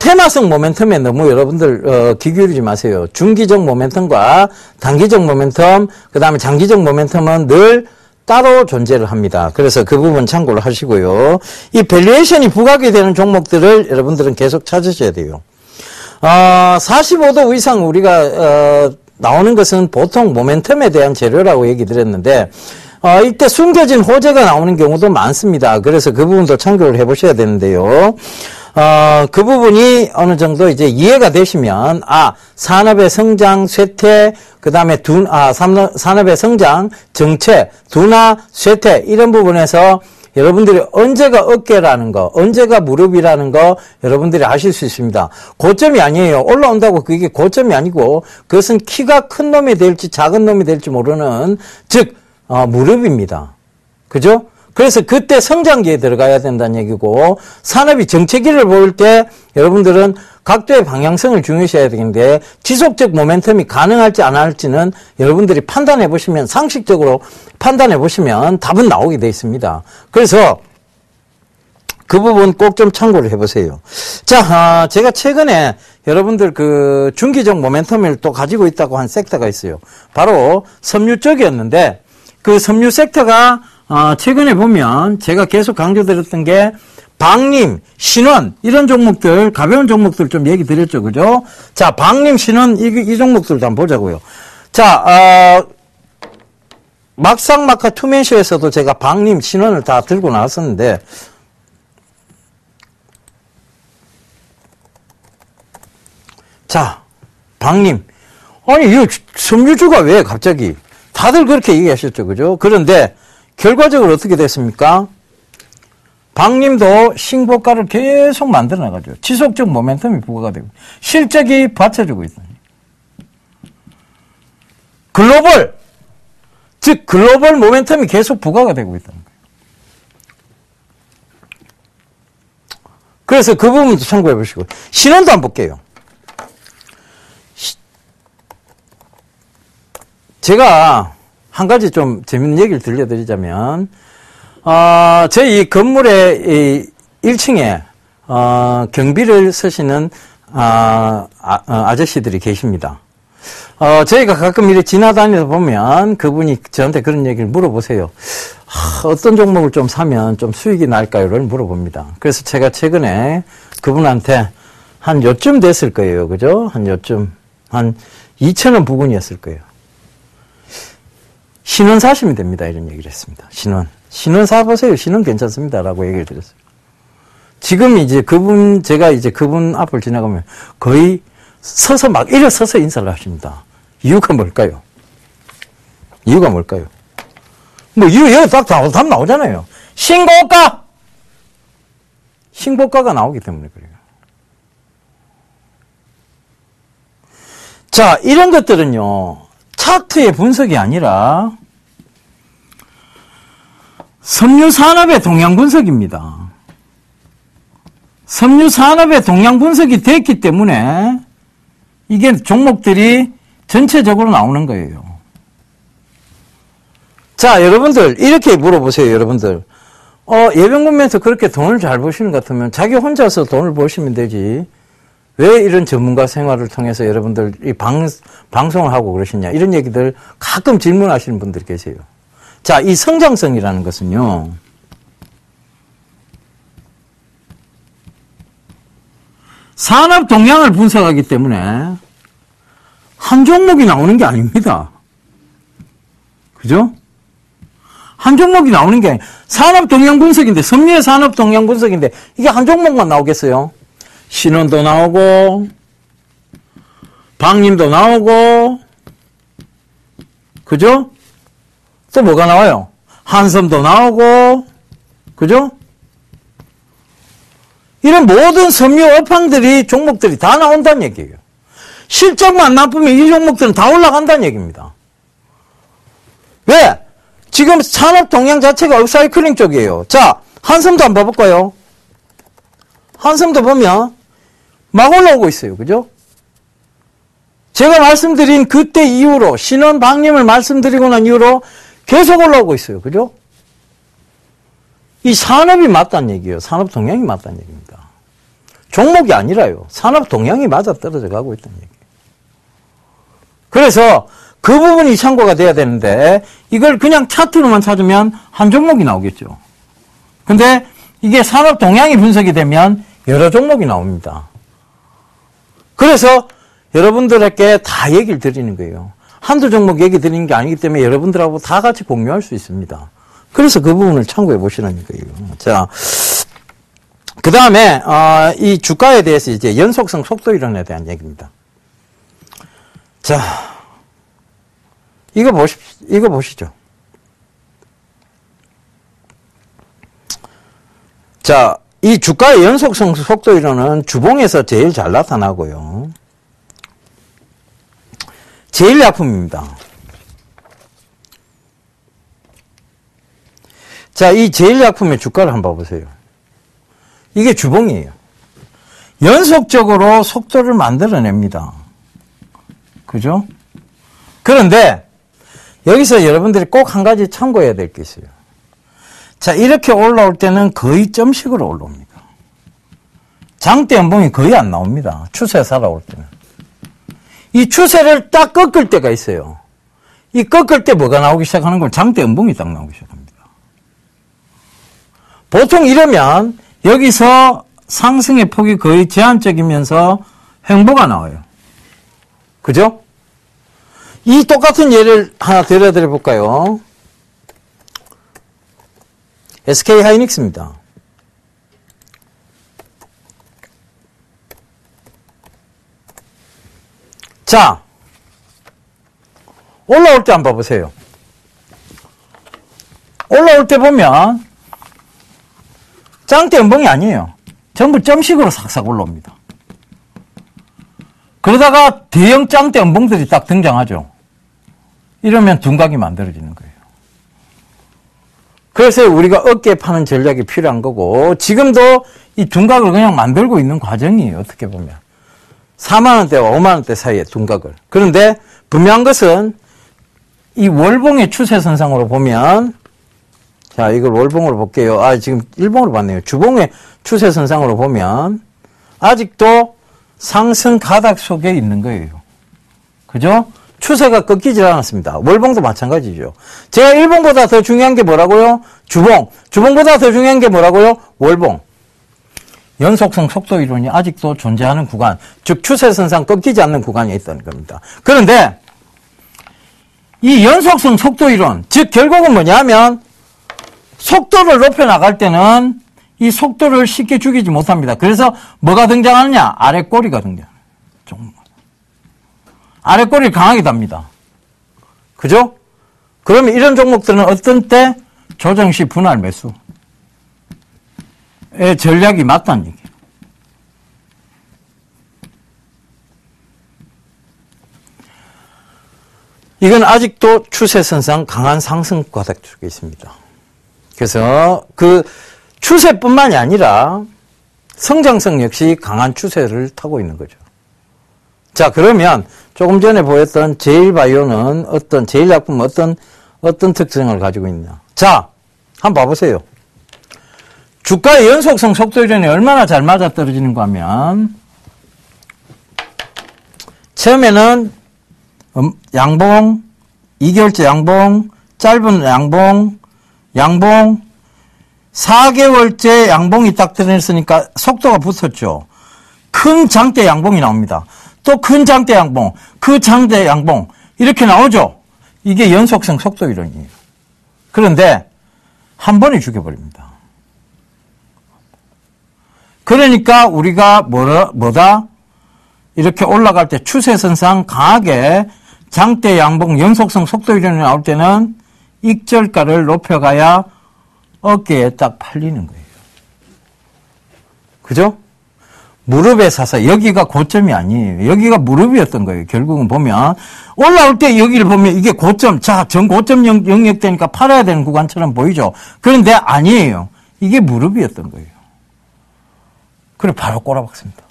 테마성 모멘텀에 너무 여러분들 귀 기울이지 마세요. 중기적 모멘텀과 단기적 모멘텀, 그 다음에 장기적 모멘텀은 늘 따로 존재를 합니다. 그래서 그 부분 참고를 하시고요. 이 밸류에이션이 부각이 되는 종목들을 여러분들은 계속 찾으셔야 돼요. 45도 이상 우리가 나오는 것은 보통 모멘텀에 대한 재료라고 얘기 드렸는데 이때 숨겨진 호재가 나오는 경우도 많습니다. 그래서 그 부분도 참고를 해보셔야 되는데요. 그 부분이 어느 정도 이제 이해가 되시면, 산업의 성장, 쇠퇴, 그 다음에 산업의 성장, 정체, 둔화, 쇠퇴, 이런 부분에서 여러분들이 언제가 어깨라는 거, 언제가 무릎이라는 거 여러분들이 아실 수 있습니다. 고점이 아니에요. 올라온다고 그게 고점이 아니고 그것은 키가 큰 놈이 될지 작은 놈이 될지 모르는, 즉 무릎입니다. 그죠? 그래서 그때 성장기에 들어가야 된다는 얘기고, 산업이 정체기를 볼 때 여러분들은 각도의 방향성을 중요시해야 되는데 지속적 모멘텀이 가능할지 안 할지는 여러분들이 판단해 보시면, 상식적으로 판단해 보시면 답은 나오게 돼 있습니다. 그래서 그 부분 꼭 좀 참고를 해보세요. 자, 제가 최근에 여러분들 그 중기적 모멘텀을 또 가지고 있다고 한 섹터가 있어요. 바로 섬유 쪽이었는데, 그 섬유 섹터가 최근에 보면 제가 계속 강조드렸던 게 방림, 신원, 이런 종목들, 가벼운 종목들 좀 얘기 드렸죠. 그죠? 자, 방림, 신원, 이 종목들도 한번 보자고요. 자, 막상막하 투맨쇼에서도 제가 방림, 신원을 다 들고 나왔었는데, 자, 방림. 아니, 이 섬유주가 왜 갑자기? 다들 그렇게 얘기하셨죠. 그죠? 그런데 결과적으로 어떻게 됐습니까? 방림도 신고가를 계속 만들어 나가죠. 지속적 모멘텀이 부과가 되고 실적이 받쳐주고 있다니. 글로벌, 즉 글로벌 모멘텀이 계속 부과가 되고 있다는 거예요. 그래서 그 부분도 참고해 보시고, 신원도 한번 볼게요. 제가 한 가지 좀 재밌는 얘기를 들려드리자면, 저희 건물의 1층에 경비를 서시는 아저씨들이 계십니다. 저희가 가끔 이렇게 지나다니다 보면 그분이 저한테 그런 얘기를 물어보세요. 어떤 종목을 좀 사면 좀 수익이 날까요?를 물어봅니다. 그래서 제가 최근에 그분한테 한 요쯤 됐을 거예요. 그죠? 한 요쯤, 한 2,000원 부근이었을 거예요. 신원 사시면 됩니다. 이런 얘기를 했습니다. 신원 사보세요. 신원 괜찮습니다. 라고 얘기를 드렸어요. 지금 이제 제가 이제 그분 앞을 지나가면 거의 서서 막 일어서서 인사를 하십니다. 이유가 뭘까요? 뭐, 여기 딱 답 나오잖아요. 신고가가 나오기 때문에 그래요. 자, 이런 것들은요, 차트의 분석이 아니라 섬유 산업의 동향 분석입니다. 섬유 산업의 동향 분석이 됐기 때문에 이게 종목들이 전체적으로 나오는 거예요. 자, 여러분들 이렇게 물어보세요. 여러분들 예병군면에서 그렇게 돈을 잘 버시는 것 같으면 자기 혼자서 돈을 버시면 되지. 왜 이런 전문가 생활을 통해서 여러분들 이 방송을 하고 그러시냐. 이런 얘기들 가끔 질문하시는 분들이 계세요. 자, 이 성장성이라는 것은요. 산업 동향을 분석하기 때문에 한 종목이 나오는 게 아닙니다. 그죠? 한 종목이 나오는 게 아니에요. 산업 동향 분석인데, 섬유의 산업 동향 분석인데, 이게 한 종목만 나오겠어요? 신원도 나오고, 방림도 나오고, 그죠? 또 뭐가 나와요? 한섬도 나오고, 그죠? 이런 모든 섬유 업황들이, 종목들이 다 나온다는 얘기예요. 실적만 나쁘면 이 종목들은 다 올라간다는 얘기입니다. 왜? 지금 산업 동향 자체가 업사이클링 쪽이에요. 자, 한섬도 한번 봐볼까요? 한섬도 보면 막 올라오고 있어요. 그죠? 제가 말씀드린 그때 이후로, 신원 방림을 말씀드리고 난 이후로 계속 올라오고 있어요. 그죠? 이 산업이 맞다는 얘기예요. 산업 동향이 맞다는 얘기입니다. 종목이 아니라요. 산업 동향이 맞아 떨어져 가고 있다는 얘기예요. 그래서 그 부분이 참고가 돼야 되는데, 이걸 그냥 차트로만 찾으면 한 종목이 나오겠죠. 근데 이게 산업 동향이 분석이 되면 여러 종목이 나옵니다. 그래서 여러분들에게 다 얘기를 드리는 거예요. 한두 종목 얘기 드리는 게 아니기 때문에 여러분들하고 다 같이 공유할 수 있습니다. 그래서 그 부분을 참고해 보시라는 거예요. 자, 그 다음에, 이 주가에 대해서 이제 연속성 속도 이론에 대한 얘기입니다. 자, 이거 보시죠. 자, 이 주가의 연속성 속도 이론은 주봉에서 제일 잘 나타나고요. 제일 약품입니다. 자, 이 제일 약품의 주가를 한번 봐보세요. 이게 주봉이에요. 연속적으로 속도를 만들어냅니다. 그죠? 그런데 여기서 여러분들이 꼭 한 가지 참고해야 될 게 있어요. 자, 이렇게 올라올 때는 거의 점식으로 올라옵니다. 장대 연봉이 거의 안 나옵니다. 추세 살아올 때는. 이 추세를 딱 꺾을 때가 있어요. 이 꺾을 때 뭐가 나오기 시작하는 걸 장대 연봉이 딱 나오기 시작합니다. 보통 이러면 여기서 상승의 폭이 거의 제한적이면서 횡보가 나와요. 그죠? 이 똑같은 예를 하나 드려 볼까요? SK 하이닉스입니다. 자, 올라올 때 한번 봐보세요. 올라올 때 보면 짱대 연봉이 아니에요. 전부 점식으로 싹싹 올라옵니다. 그러다가 대형 짱대 연봉들이 딱 등장하죠. 이러면 둔각이 만들어지는 거예요. 그래서 우리가 어깨에 파는 전략이 필요한 거고, 지금도 이 둔각을 그냥 만들고 있는 과정이에요. 어떻게 보면 4만원대와 5만원대 사이의 둔각을. 그런데 분명한 것은 이 월봉의 추세선상으로 보면, 자, 이걸 월봉으로 볼게요. 지금 일봉으로 봤네요. 주봉의 추세선상으로 보면 아직도 상승 가닥 속에 있는 거예요. 그죠? 추세가 꺾이질 않았습니다. 월봉도 마찬가지죠. 제가 일봉보다 더 중요한 게 뭐라고요? 주봉. 주봉보다 더 중요한 게 뭐라고요? 월봉. 연속성 속도 이론이 아직도 존재하는 구간, 즉 추세선상 꺾이지 않는 구간에 있다는 겁니다. 그런데 이 연속성 속도 이론, 즉 결국은 뭐냐면 속도를 높여 나갈 때는 이 속도를 쉽게 죽이지 못합니다. 그래서 뭐가 등장하느냐? 아랫꼬리가 등장합니다. 아랫꼬리를 강하게 답니다. 그죠? 그러면 이런 종목들은 어떤 때 조정시 분할 매수의 전략이 맞다는 얘기예요. 이건 아직도 추세선상 강한 상승 바닥 쪽에 있습니다. 그래서 그 추세뿐만이 아니라 성장성 역시 강한 추세를 타고 있는 거죠. 자, 그러면 조금 전에 보였던 제일바이오는 제일약품은 어떤 특징을 가지고 있냐. 자, 한번 봐보세요. 주가의 연속성 속도 이론이 얼마나 잘 맞아떨어지는가 하면, 처음에는 양봉, 2개월째 양봉, 짧은 양봉, 4개월째 양봉이 딱 들어있으니까 속도가 붙었죠. 큰 장대 양봉이 나옵니다. 또 큰 장대 양봉, 그 장대 양봉, 이렇게 나오죠. 이게 연속성 속도 이론이에요. 그런데 한 번에 죽여버립니다. 그러니까 우리가 뭐다? 이렇게 올라갈 때 추세선상 강하게 장대 양봉 연속성 속도 이론이 나올 때는 익절가를 높여가야 어깨에 딱 팔리는 거예요. 그죠? 무릎에 사서 여기가 고점이 아니에요. 여기가 무릎이었던 거예요. 결국은 보면 올라올 때 여기를 보면 이게 고점, 자, 전고점 영역 되니까 팔아야 되는 구간처럼 보이죠. 그런데 아니에요. 이게 무릎이었던 거예요. 그래 바로 꼬라박습니다.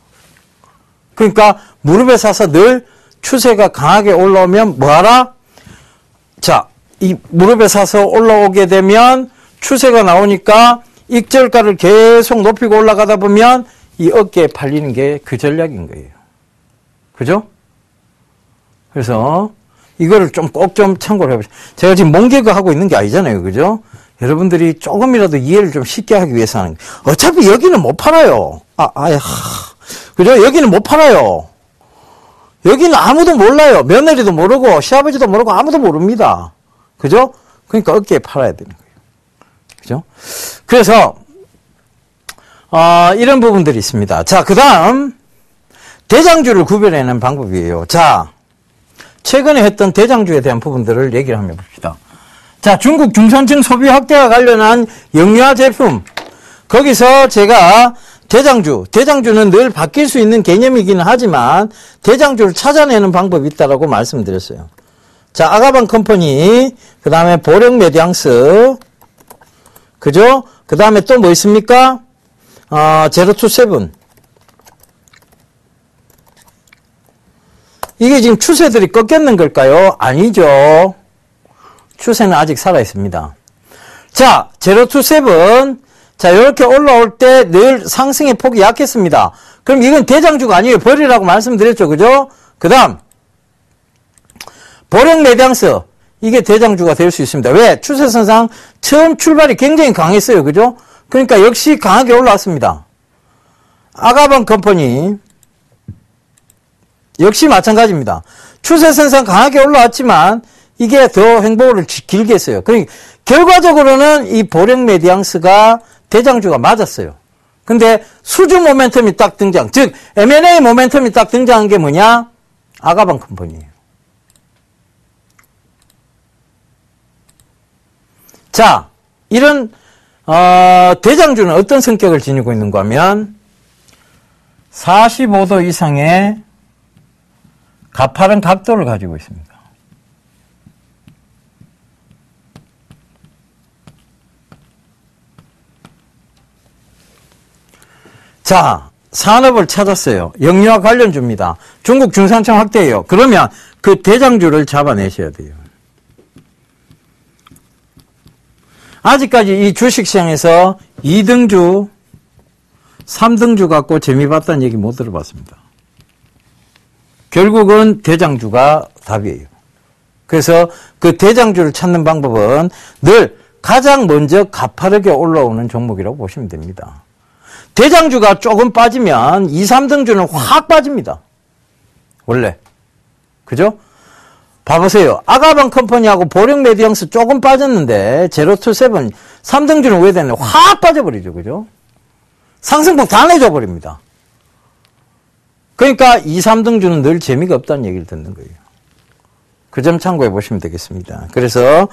그러니까 무릎에 사서 늘 추세가 강하게 올라오면 뭐하라? 자, 이 무릎에 사서 올라오게 되면 추세가 나오니까 익절가를 계속 높이고 올라가다 보면 이 어깨에 팔리는 게 그 전략인 거예요. 그죠? 그래서 이거를 좀 꼭 좀 참고를 해보세요. 제가 지금 몽개그 하고 있는 게 아니잖아요. 그죠? 여러분들이 조금이라도 이해를 좀 쉽게 하기 위해서 하는 거예요. 어차피 여기는 못 팔아요. 그죠? 여기는 못 팔아요. 여기는 아무도 몰라요. 며느리도 모르고 시아버지도 모르고 아무도 모릅니다. 그죠? 그러니까 어깨에 팔아야 되는 거예요. 그죠? 그래서 이런 부분들이 있습니다. 자, 그 다음 대장주를 구별해내는 방법이에요. 자, 최근에 했던 대장주에 대한 부분들을 얘기를 한번 해봅시다. 자, 중국 중산층 소비 확대와 관련한 영유아 제품, 거기서 제가 대장주는 늘 바뀔 수 있는 개념이기는 하지만 대장주를 찾아내는 방법이 있다라고 말씀드렸어요. 자, 아가방 컴퍼니, 그 다음에 보령 메디앙스, 그죠? 그 다음에 또 뭐 있습니까? 제로투세븐. 이게 지금 추세들이 꺾였는 걸까요? 아니죠. 추세는 아직 살아있습니다. 자, 제로투세븐. 자, 이렇게 올라올 때 늘 상승의 폭이 약했습니다. 그럼 이건 대장주가 아니에요. 버리라고 말씀드렸죠. 그죠? 그 다음, 보령 메디앙스. 이게 대장주가 될 수 있습니다. 왜? 추세선상 처음 출발이 굉장히 강했어요. 그죠? 그러니까 역시 강하게 올라왔습니다. 아가방 컴퍼니. 역시 마찬가지입니다. 추세선상 강하게 올라왔지만 이게 더 행보를 길게 했어요. 그러니까 결과적으로는 이 보령 메디앙스가 대장주가 맞았어요. 근데 수주 모멘텀이 딱 등장, 즉 M&A 모멘텀이 딱 등장한 게 뭐냐? 아가방 컴퍼니예요. 자, 이런 대장주는 어떤 성격을 지니고 있는가 하면 45도 이상의 가파른 각도를 가지고 있습니다. 자, 산업을 찾았어요. 영유아 관련주입니다. 중국 중산층 확대예요. 그러면 그 대장주를 잡아내셔야 돼요. 아직까지 이 주식시장에서 2등주, 3등주 갖고 재미 봤다는 얘기 못 들어봤습니다. 결국은 대장주가 답이에요. 그래서 그 대장주를 찾는 방법은 늘 가장 먼저 가파르게 올라오는 종목이라고 보시면 됩니다. 대장주가 조금 빠지면 2, 3등주는 확 빠집니다. 원래. 그죠? 봐보세요. 아가방 컴퍼니하고 보령 메디앙스 조금 빠졌는데 제로투세븐 3등주는 왜 됐나요? 확 빠져버리죠. 그죠? 상승폭 다 내줘 버립니다. 그러니까 2, 3등주는 늘 재미가 없다는 얘기를 듣는 거예요. 그 점 참고해 보시면 되겠습니다. 그래서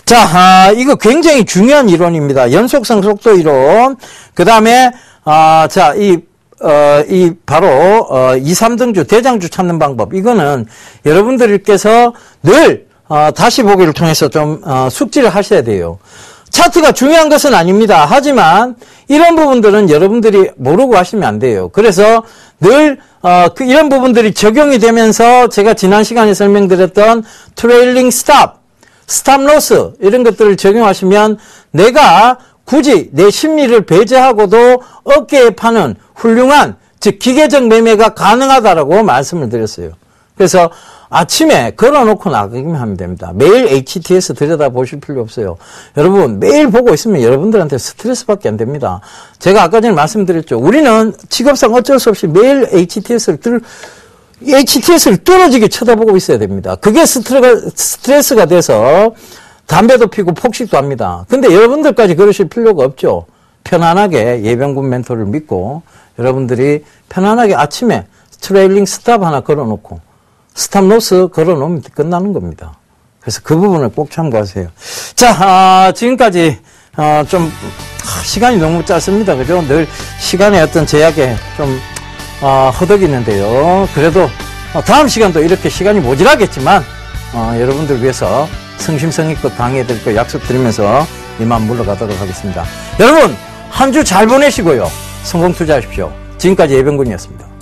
자, 이거 굉장히 중요한 이론입니다. 연속성 속도 이론. 그 다음에 자, 바로 2, 3등주 대장주 찾는 방법. 이거는 여러분들께서 늘 다시 보기를 통해서 좀 숙지를 하셔야 돼요. 차트가 중요한 것은 아닙니다. 하지만 이런 부분들은 여러분들이 모르고 하시면 안 돼요. 그래서 늘 이런 부분들이 적용이 되면서 제가 지난 시간에 설명드렸던 트레일링 스탑, 스탑 로스 이런 것들을 적용하시면 내가 굳이 내 심리를 배제하고도 어깨에 파는 훌륭한, 즉 기계적 매매가 가능하다라고 말씀을 드렸어요. 그래서 아침에 걸어놓고 나가기만 하면 됩니다. 매일 HTS 들여다보실 필요 없어요. 여러분 매일 보고 있으면 여러분들한테 스트레스밖에 안 됩니다. 제가 아까 전에 말씀드렸죠. 우리는 직업상 어쩔 수 없이 매일 HTS를 뚫어지게 쳐다보고 있어야 됩니다. 그게 스트레스가 돼서 담배도 피고 폭식도 합니다. 근데 여러분들까지 그러실 필요가 없죠. 편안하게 예병군 멘토를 믿고 여러분들이 편안하게 아침에 트레일링 스탑 하나 걸어놓고 스탑 로스 걸어놓으면 끝나는 겁니다. 그래서 그 부분을 꼭 참고하세요. 자, 지금까지 좀 시간이 너무 짧습니다. 그죠? 늘 시간의 어떤 제약에 좀 허덕이는데요. 그래도 다음 시간도 이렇게 시간이 모자라겠지만 여러분들 위해서 성심성의껏 강의해드릴 거 약속드리면서 이만 물러가도록 하겠습니다. 여러분 한 주 잘 보내시고요. 성공 투자하십시오. 지금까지 예병군이었습니다.